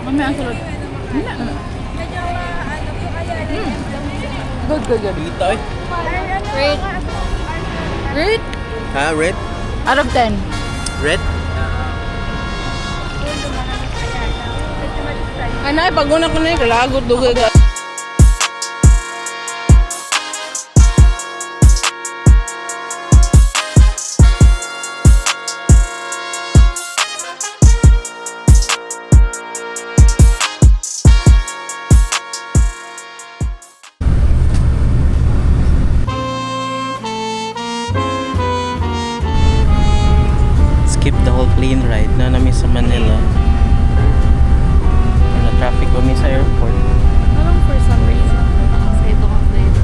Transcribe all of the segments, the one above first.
Mamaya ang sulod. Good, good, good. Dito eh. Rate. Rate? Ha? Red? Out of 10. Red? Ay, pag una ko na yung kalagot, dugay ka. Skip the whole plane ride na namin sa Manila. Wala traffic kami sa airport. Parang for some reason, nakasito ka plate.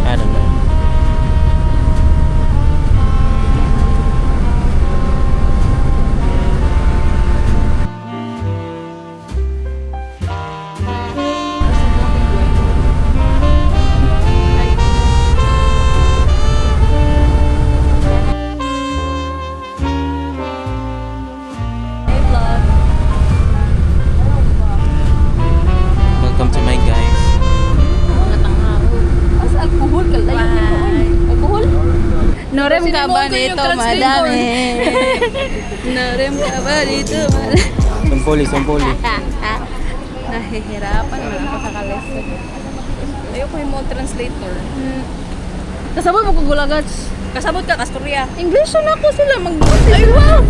I don't know. Hey vlog. Welcome to my guys. Mga tanghaw. As alcohol ka lang. Alcohol? Norem ka ba dito, madami? Norem ka ba dito, madami? Sumpuli, sumpuli. Nahihirapan naman ako sa kalesson. Ayoko yung mga translator. Kasabot mo kung gulagats. Kasabot ka, Kasturya. English na ako sila mag-buti. Ay, wow!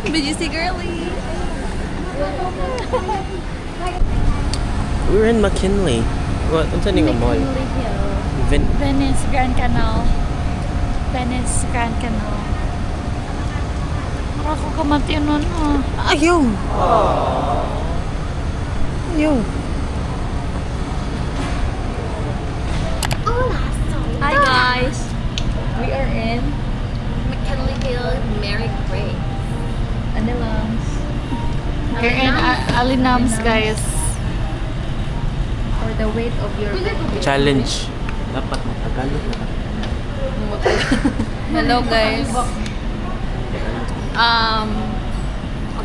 BGC girly. We're in McKinley. What? Ano nga mall? Venice Grand Canal. Venice Grand Canal. Para ko kamati nun. Ayaw! Ayaw! Hi guys. We are in McKinley Hill, Mary Gray. Anilams. We're in Alinams, guys. For the weight of your Challenge. Dapat matagalog na. Hello guys.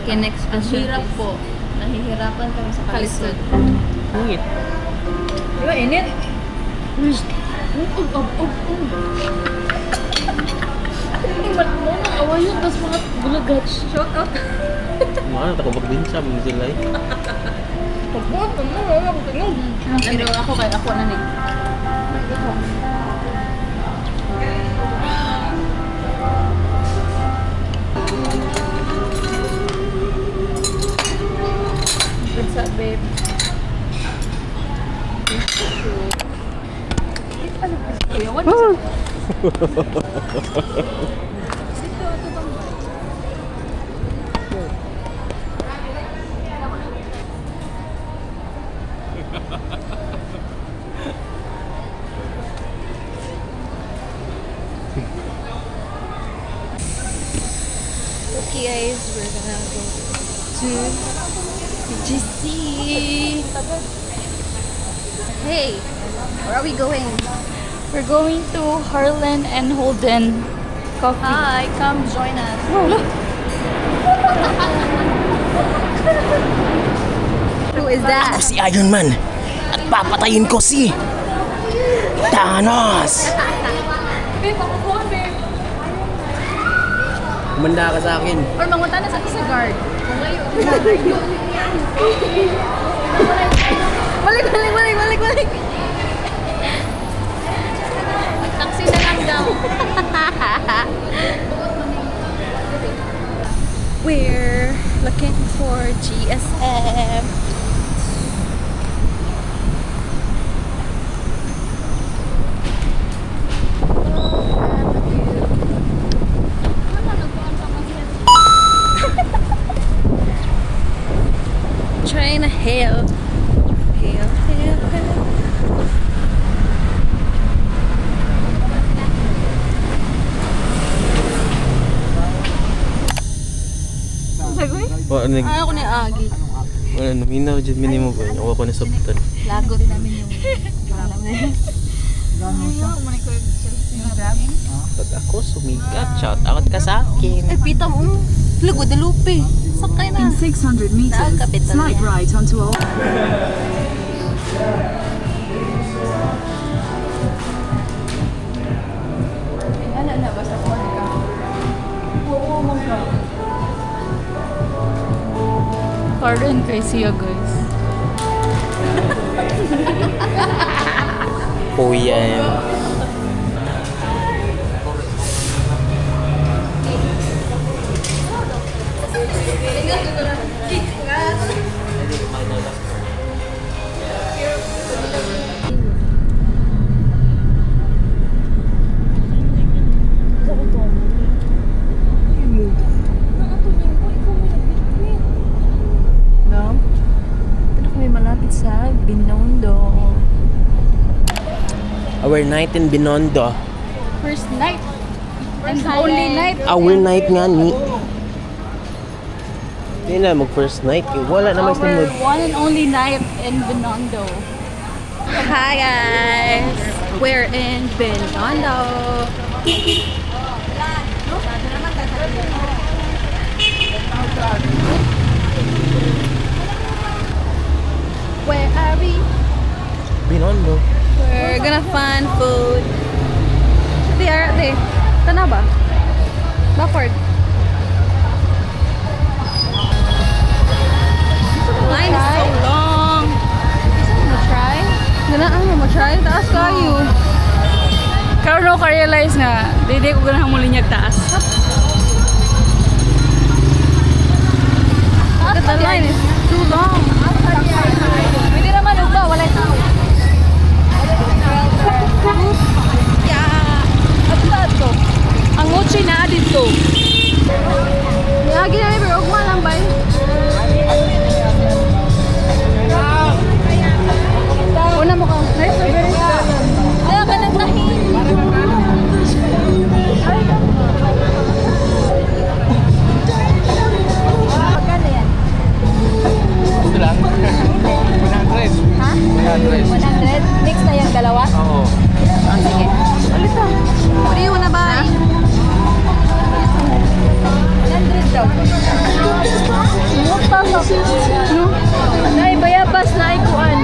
Okay, next question. Hirap po. Nahihirapan kami sa kalisod. Ngit. Di ba init? Awayon, tas mga gulagats. Shout out. Ano, takabagdin siya. Mga sila eh. Pagbuhat ko na. Wala ko tingog. Pero ako kaya ako na ning. What's up, babe? Kuya, what is it? Okay guys, we're gonna go to BGC. Hey, where are we going? We're going to Harlan and Holden Coffee. Hi, come join us. Who is that? Ako si Iron Man. At papatayin ko si Thanos. Babe, ako po, babe. Umanda ka sa akin. Or mangunta na sa guard. Kung ngayon. Balik. Taxi na lang daw. We're looking for GSM. Trying to hail. Ako ni Agi. Ano, minaw dyan minimo ba? Ako ko na sabutan. Lago din namin yung alam na yun. Pag ako sumikat, shout out ka sa akin. Ay, pita mo. Hala, Guadalupe. Sakay na. In 600 meters, Nakakapit na slide yan. right onto a... Ala na, basta ko ka. Pardon kay siya, guys. Oh, yan. No? Pero kami malapit sa Binondo. Our night in Binondo. First night. And the only night. Our night nga ni. Hindi na mag first night. Wala na may Our sunod. one and only night in Binondo. Hi guys! We're in Binondo. Where are we? Binondo. We're gonna find food. Ate, ate. Tanaw ba? Backward. The line is so long. Try? Gana, try? Taas kayo. Karon ako ka-realize nga, di ko ganang mulinyag taas. The line is too long. Pwede naman ba? Wala tao. Yeah. At to. Ang mochi na dito. Lagi na may ugma lang ba? Una mo ka. Kaya ka nagtahin. Ito lang. 100. Ha? 100? Mix na yung dalawa? Oo. Sige. Alita. What do you wanna buy? 100 daw. Muta sa no? Nay, bayabas na ikuan.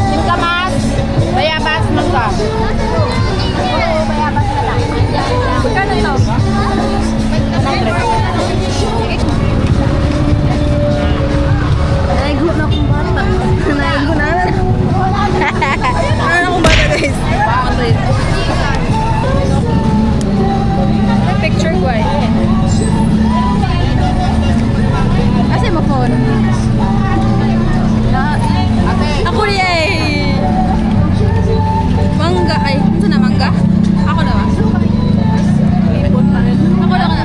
Singkamas. Bayabas mangga. Bayabas na lang. Magkano ito? 100. Naigo na akong bata. Naigo na. Ano na akong bata guys? May picture ko eh. Kasi mo phone. Ako rin eh. Mangga ay. Ito na mangga? Ako na ba? Ako na ka na.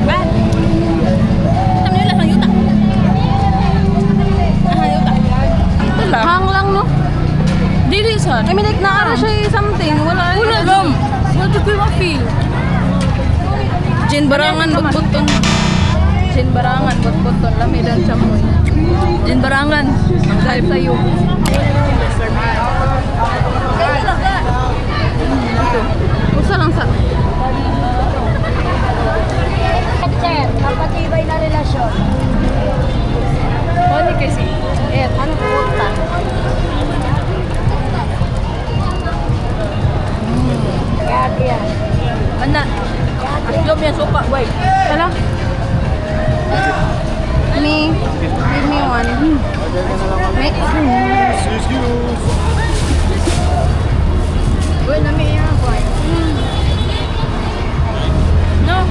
Ba? Tama nila sang yuta. Yuta. Ito lang. Hang lang no? Dili sa. I mean like naara siya something. Wala. Wala lang. Wala ko yung feel. Jin barangan butbuton. Jin barangan butbuton. Lamidan siya mo. Jin barangan. Ang type sa'yo. Usa lang sa. Napatibay na relasyon. Ano kasi? Ano pupunta? Kaya. Ana. Aslom yan suka, boy. Hala. Give me one. Uy, nami yan, boy. No,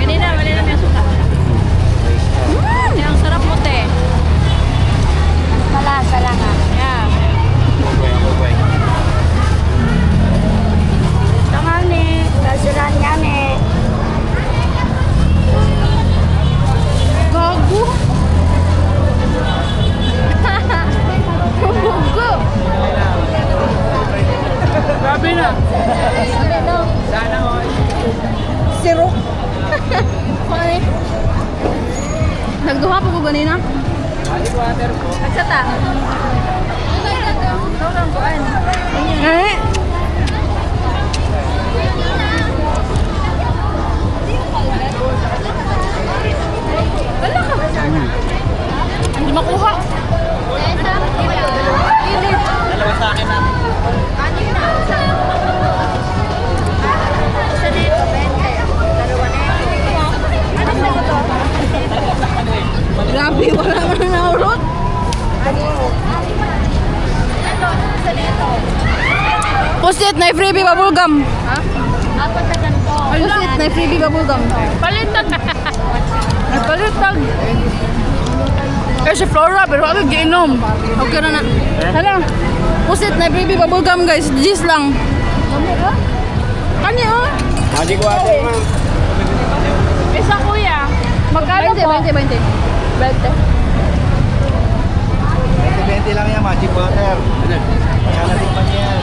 kanina, wala namin yung suka. Ang sarap mo, te. Malasa lang ah. Yeah. Tangani, kasuran kami. Gago. Gago. Grabe na. Sana all. Siro. Kani. Nagduha po ko ganina. Water po. Agsata. lang kuan. Eh. Wala ka. Hindi makuha. Dalawa sa akin na. Grabe, wala man na naurot. Pusit na freebie bubblegum. Ha? Pusit na freebie bubblegum. Palitan! Palitan! Eh, si Flora, pero ako giinom. Okay na na. Hala. Pusit na freebie bubblegum guys. Gis lang. Kanya oh. Magic water, ma'am. Isa kuya. Magkano 20, po? 20, 20. 20 lang yan, magic water. Kaya natikman yan.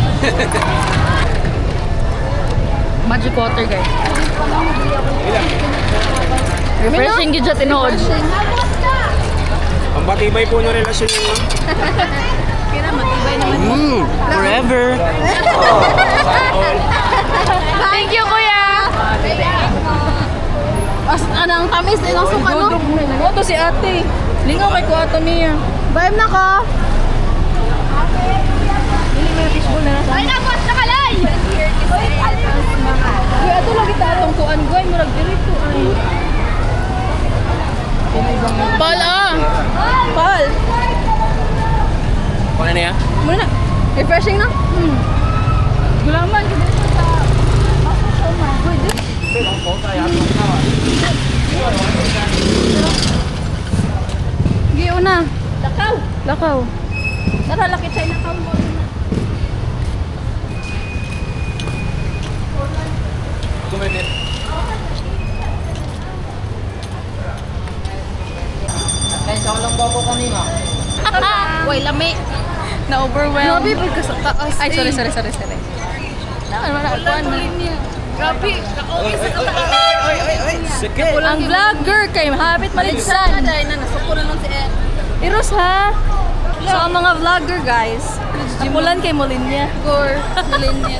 Magic water, guys. Refreshing yun siya tinuod. Ang batibay po ng relasyon nyo. Kira matibay naman. Forever. Thank you, kuya! As anang tamis din ang suka no. Ito si ate. Lingaw kay ko ato niya. Baim na ka. Ay, napot sa kalay! Kuya ato lagi ta atong kuan goy murag diri kuan. Pal, ah! Pal. Paano na yan? Muna na. Refreshing na. Gulaman. Giyo na. Lakaw! Lakaw. Tara, lakit sa'yo lakaw mo. Kuminit. Way lami. Na-overwhelm. Grabe pagka sa taas. Ay, sorry. Naman na kuan na. Grabe. Sige. Ang vlogger kay Habit Maligsan. Dahil na nasuko na nun si Ed. Iros ha. So, ang mga vlogger guys, Jimulan kay Molinya. Gore. Nalinya.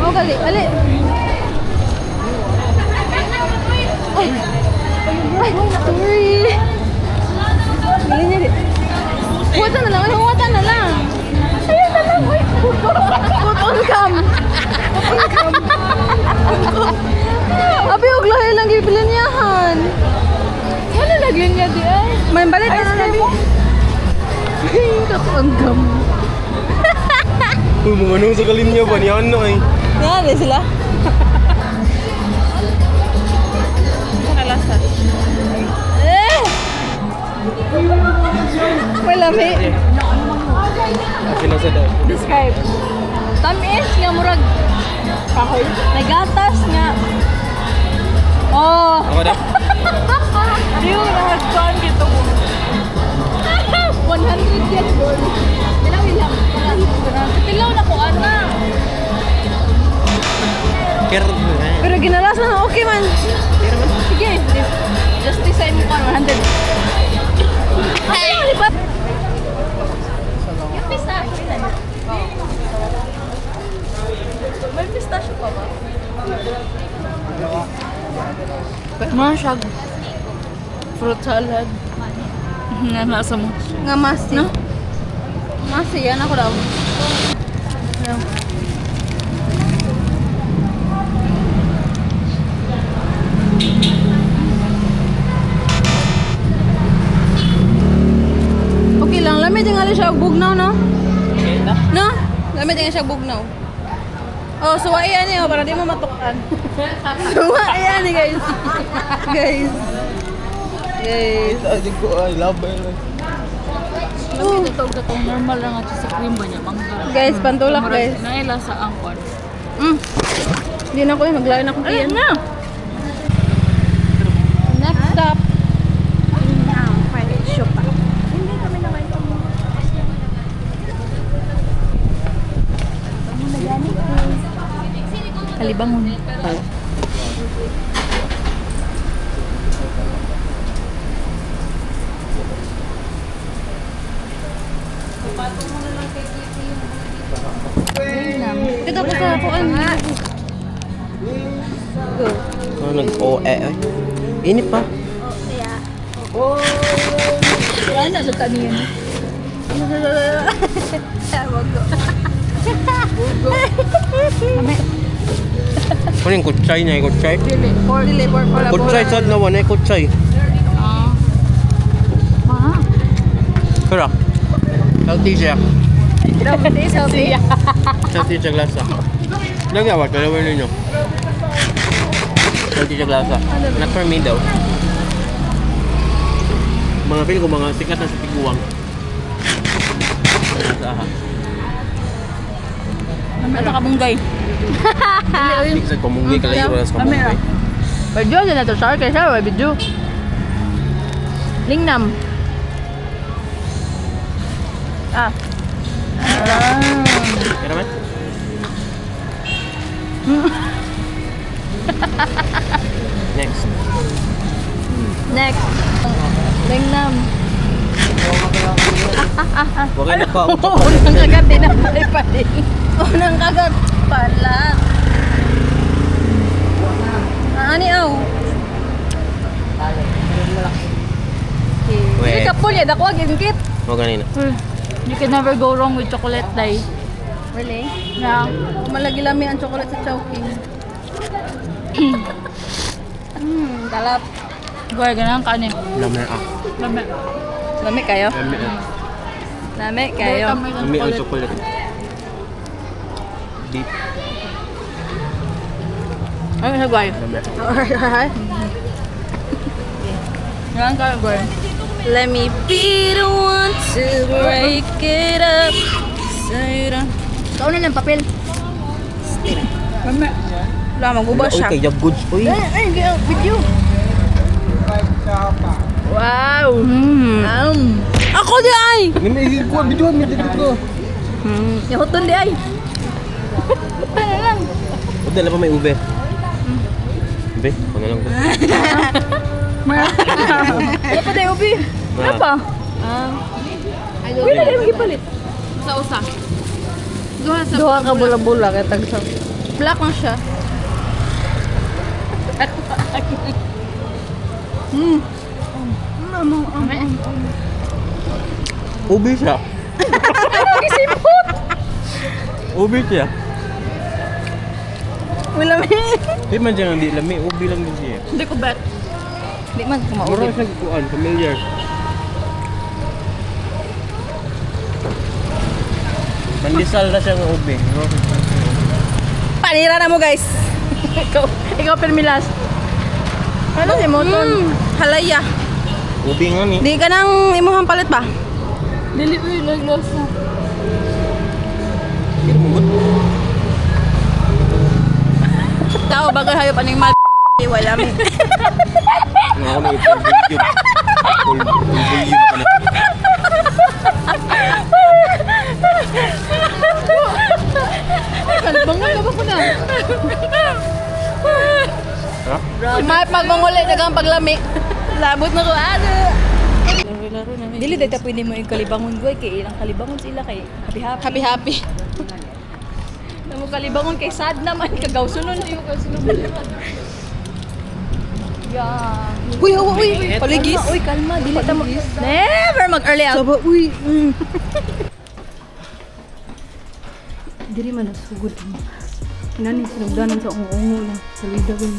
Oh, gali. Ali. Ay. Ay, sorry. Nalinya di. Huwatan na lang. Ay, huwatan na lang. Ayun na lang. Ay, put on cam. Put on cam. Abi, huwag lahi lang gibilin niyahan. Ano lagyan niya di ay? May balit na sabi mo. Kakuanggam. Uy, mga nung sa kalim niya ba? Niyan na eh. Yan, sila. Nakalasa. Eh! May lami. Sinasa daw. Describe. Tamis nga murag kahoy. Nagatas nga. Oh. Ako daw? Diyo nagkuhan dito ko. 100 yan, boy. Ilang. Tilaw na ko ana. Care na. Pero ginalasan na okay man. Sige. Justice sa imo kan 100. Hey, lipat. Yung pistachio rin. May pistachio pa ba? Masyag. Fruit salad. Nga nasa mo. Nga masi. No? Masi, yan ako daw. Ayan. Okay lang, lamit yung alis siya bugnaw, no? No? Lamit yung siya bugnaw. Oh, suwa iyan eh, oh, para di mo matukan. Suwa iyan eh, guys. Guys. Ay, ko ay love ba yun? Ito normal lang at si cream ba niya mangga. Guys, pantulak, guys. Naila sa angkon. Hindi na ko yun, maglain ako iyan. na. Next stop. Private shop pa. Kalibangon. Kita pa sa kuan. Go. Oh, nag-OE. Init pa. Wala na sa kaniya. Wag go. Ano yung kutsay na yung kutsay? Dili, for pala. Kutsay sad na wala yung kutsay. Kura. Healthy siya. Healthy. Healthy siya glasa. Nagawat, kalawin ninyo. Healthy siya glasa. Not for me daw. Mga pili ko, mga sikat na sa tiguang. Sa aha. Ito ka munggay. Bisa ko munggi kalayo oras ka munggi. Video na to sir kaysa video. Lingnam. Kira man? Next. Next. Lingnam. Huwag kayo pa. Unang kagat din ang pali-pali. Unang kagat pala. Ani aw. Wait. Hindi ka pulya, dako gingkit. Huwag kanina. You can never go wrong with chocolate dye. Really? Yeah. Malagi lami ang chocolate sa Chowking. Kalap. Goy, ganang kanin. Lami ah. Lami. Lami kayo? Lami ah. Lami kayo. Lami ang chocolate. Deep. Ano sa guay? Lami. Ganang kayo, goy. Let me be the one to break it up. Ikaw na ng papel. Lami. Wala, mag-ubas Uy, siya. kaya goods. Uy. Ay, video. Wow. Ako di ay. Nami, ko video mi dito ko. Yahuton di ay. Ano lang. O dala pa may ube. Ube, ano lang. Ano pa tayo, Ubi? Ano pa? Uy, na kayo magipalit. Usa-usa. Duha ka bula-bula kaya tagsa. Black na siya. Ube siya. Gisipot! Ube siya. Wala may. Di man dyan hindi lami. Ube lang din siya. Hindi ko bet. Di man Mura kumaulit. siya kukuan. Familiar. Pandesal na siya ng ube. Panira na mo, guys. Ikaw permilas. Ano si Moton? Halaya. Ube nga ni. Di ka nang imuhang palit ba? Dili, uy, naglasa. Hindi mo ba? Tao, bagay hayop aning mal. Wala mi. Nga ako may full volume. Full volume ka na. Kalbangan ka ba ko na? Ha? May pagmanguli, dagang paglami. Labot na ko. Laro-laro na. Dili, dahil pwede mo yung kalibangon ko. Kaya ilang kalibangon sila kay happy-happy. Happy-happy. Namo kalibangon kay sad naman. Kagawsunon na yung kagawsunon. Yeah. Uy, uy, uy. Paligis. Uy, kalma. Dili ta mo. Never mag-early out. Saba, uy. Dili man nasugod mo. Inani sinugdanan sa ungo-ungo na. Sa lidagon.